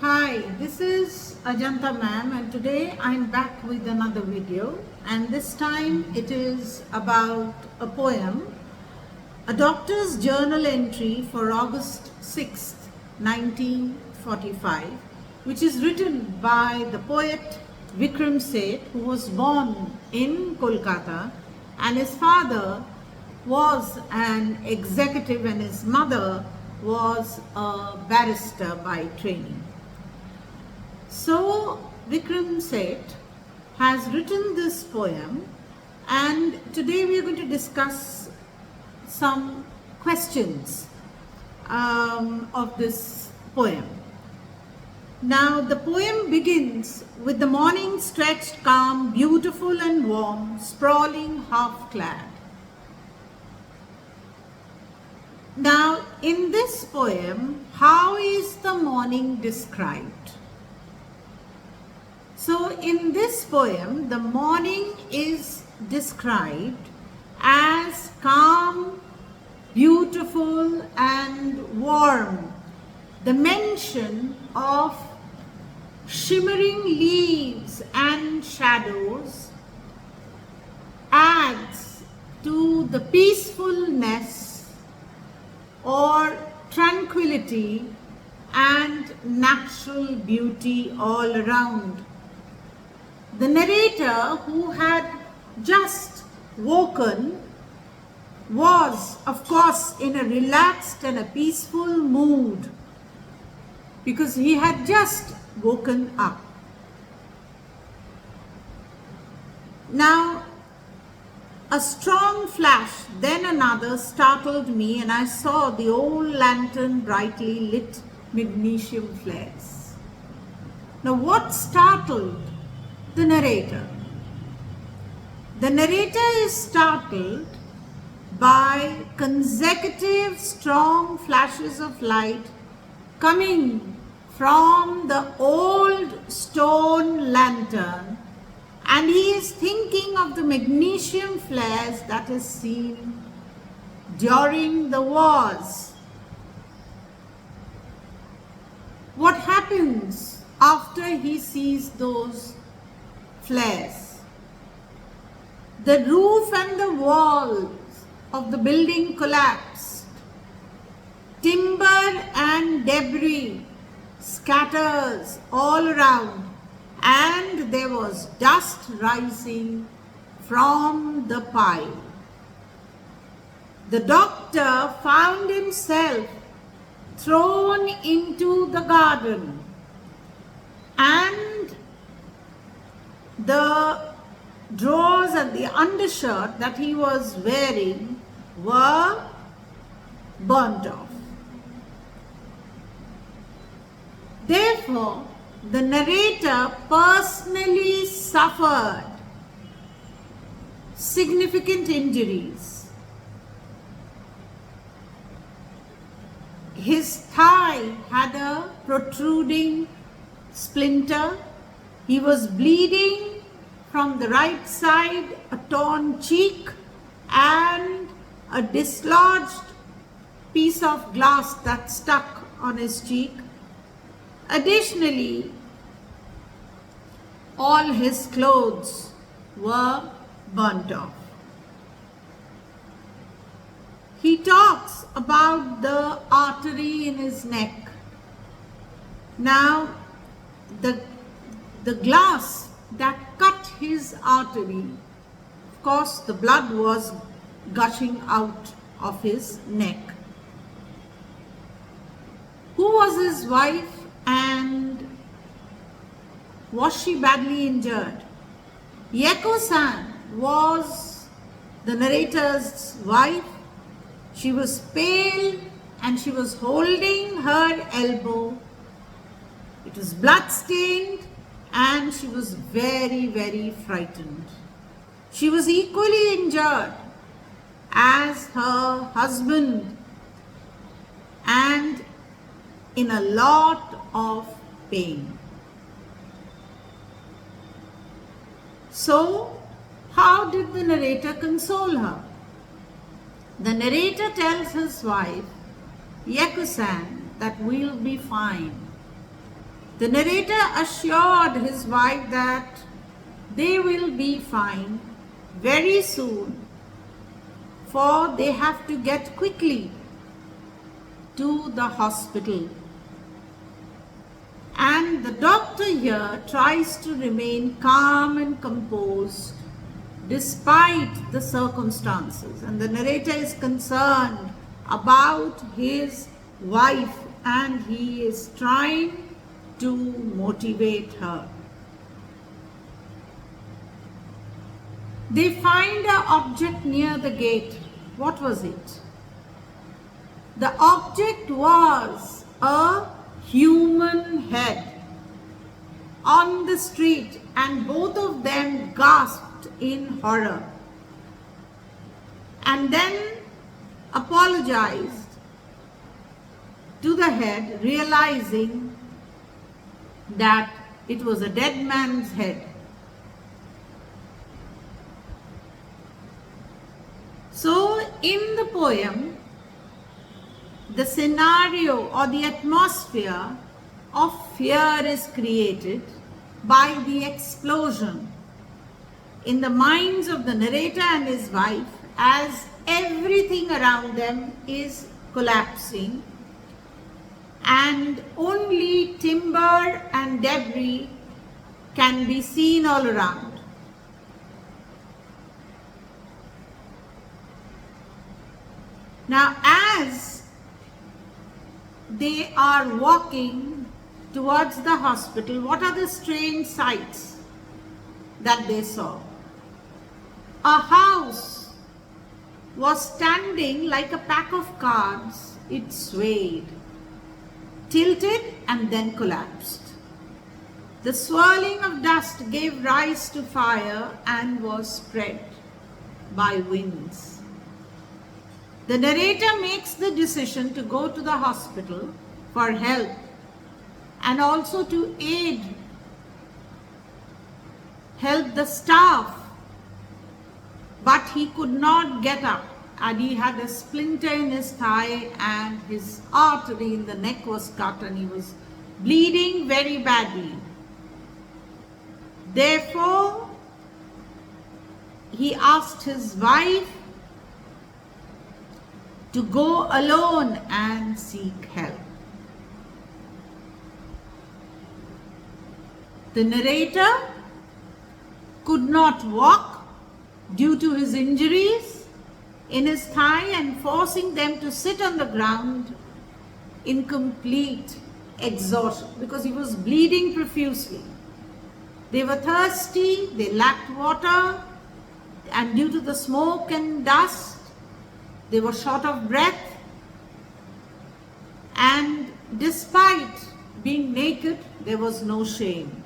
Hi, this is Ajanta ma'am, and today I'm back with another video, and this time it is about a poem, a doctor's journal entry for August 6th, 1945, which is written by the poet Vikram Seth, who was born in Kolkata, and his father was an executive and his mother was a barrister by training. So Vikram Seth has written this poem, and today we are going to discuss some questions of this poem. Now the poem begins with the morning stretched calm, beautiful and warm, sprawling half-clad. Now in this poem, how is the morning described? So in this poem, the morning is described as calm, beautiful and warm. The mention of shimmering leaves and shadows adds to the peacefulness or tranquility and natural beauty all around. The narrator, who had just woken, was of course in a relaxed and a peaceful mood because he had just woken up. Now a strong flash, then another, startled me, and I saw the old lantern brightly lit magnesium flares. Now what startled the narrator? The narrator is startled by consecutive strong flashes of light coming from the old stone lantern, and he is thinking of the magnesium flares that is seen during the wars. What happens after he sees those flares? The roof and the walls of the building collapsed. Timber and debris scatters all around, and there was dust rising from the pile. The doctor found himself thrown into the garden, and the drawers and the undershirt that he was wearing were burnt off. Therefore, the narrator personally suffered significant injuries. His thigh had a protruding splinter. He was bleeding from the right side, a torn cheek and a dislodged piece of glass that stuck on his cheek. Additionally, all his clothes were burnt off. He talks about the artery in his neck. Now, the glass that cut his artery, of course, the blood was gushing out of his neck. Who was his wife, and was she badly injured? Yeko-san was the narrator's wife. She was pale and she was holding her elbow. It was blood-stained and she was very, very frightened. She was equally injured as her husband and in a lot of pain. So, how did the narrator console her? The narrator tells his wife, Yeko-san, that we'll be fine. The narrator assured his wife that they will be fine very soon, for they have to get quickly to the hospital. And the doctor here tries to remain calm and composed despite the circumstances. And the narrator is concerned about his wife and he is trying to motivate her. They find an object near the gate. What was it? The object was a human head on the street, and both of them gasped in horror and then apologized to the head, realizing that it was a dead man's head. So in the poem, the scenario or the atmosphere of fear is created by the explosion in the minds of the narrator and his wife as everything around them is collapsing and only timber and debris can be seen all around. Now, as they are walking towards the hospital, what are the strange sights that they saw? A house was standing like a pack of cards. It swayed, tilted, and then collapsed. The swirling of dust gave rise to fire and was spread by winds. The narrator makes the decision to go to the hospital for help and also to help the staff, but he could not get up and he had a splinter in his thigh and his artery in the neck was cut and he was bleeding very badly. Therefore, he asked his wife to go alone and seek help. The narrator could not walk due to his injuries in his thigh and forcing them to sit on the ground in complete exhaustion because he was bleeding profusely. They were thirsty, they lacked water, and due to the smoke and dust, they were short of breath, and despite being naked, there was no shame.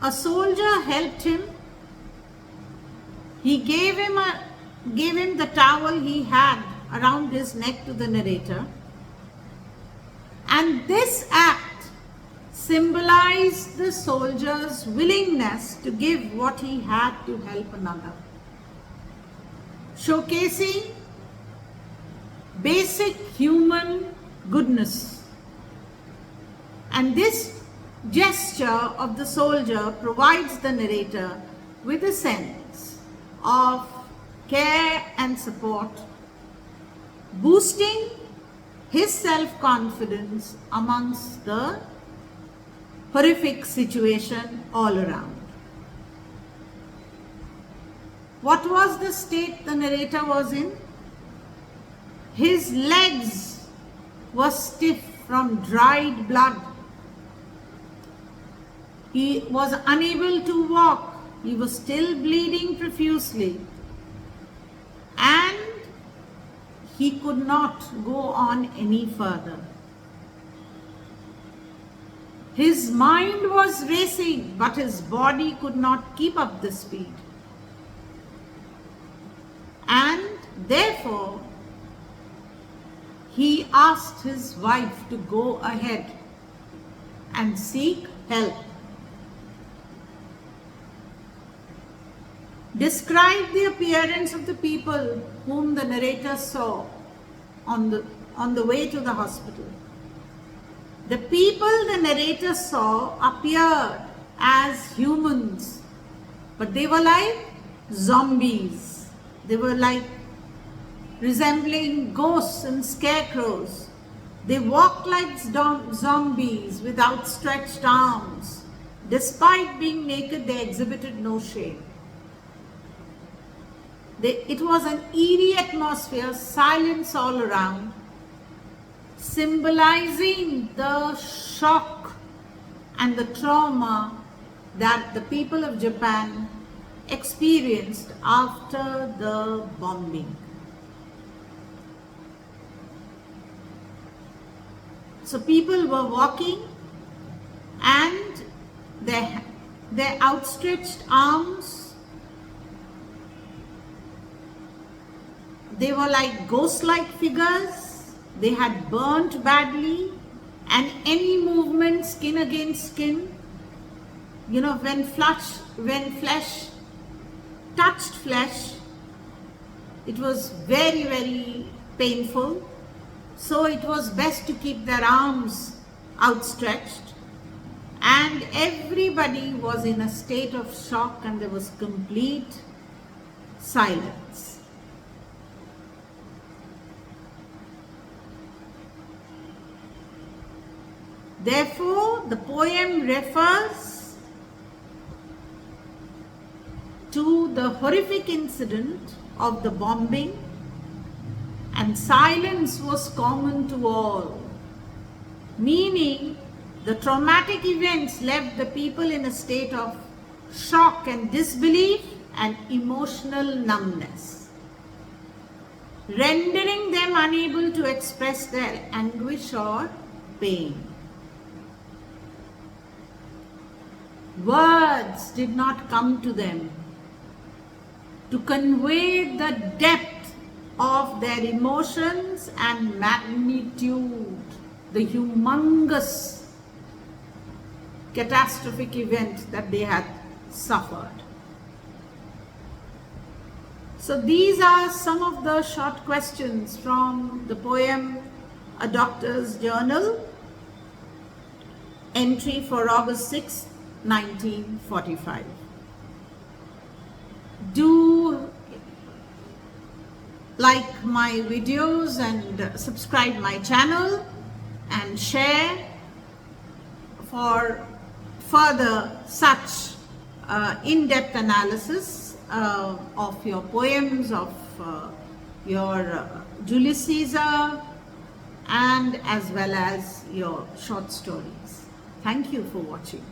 A soldier helped him. He gave him the towel he had around his neck to the narrator, and this act symbolized the soldier's willingness to give what he had to help another, showcasing basic human goodness. And this gesture of the soldier provides the narrator with a sense of care and support, boosting his self-confidence amongst the horrific situation all around. What was the state the narrator was in? His legs were stiff from dried blood. He was unable to walk. He was still bleeding profusely. And he could not go on any further. His mind was racing, but his body could not keep up the speed. And therefore, he asked his wife to go ahead and seek help. Describe the appearance of the people whom the narrator saw on the way to the hospital. The people the narrator saw appeared as humans, but they were like zombies. They were like resembling ghosts and scarecrows. They walked like zombies with outstretched arms. Despite being naked, they exhibited no shame. It was an eerie atmosphere, silence all around, symbolizing the shock and the trauma that the people of Japan experienced after the bombing. So people were walking and their outstretched arms, they were like ghost-like figures. They had burnt badly, and any movement, skin against skin, when flesh touched flesh, it was very, very painful. So it was best to keep their arms outstretched, and everybody was in a state of shock, and there was complete silence. Therefore, the poem refers to the horrific incident of the bombing, and silence was common to all, meaning the traumatic events left the people in a state of shock and disbelief and emotional numbness, rendering them unable to express their anguish or pain. Words did not come to them to convey the depth of their emotions and magnitude, the humongous catastrophic event that they had suffered. So these are some of the short questions from the poem A Doctor's Journal, entry for August 6, 1945. Do like my videos and subscribe my channel and share for further such in-depth analysis of your poems, of your Julius Caesar, and as well as your short stories. Thank you for watching.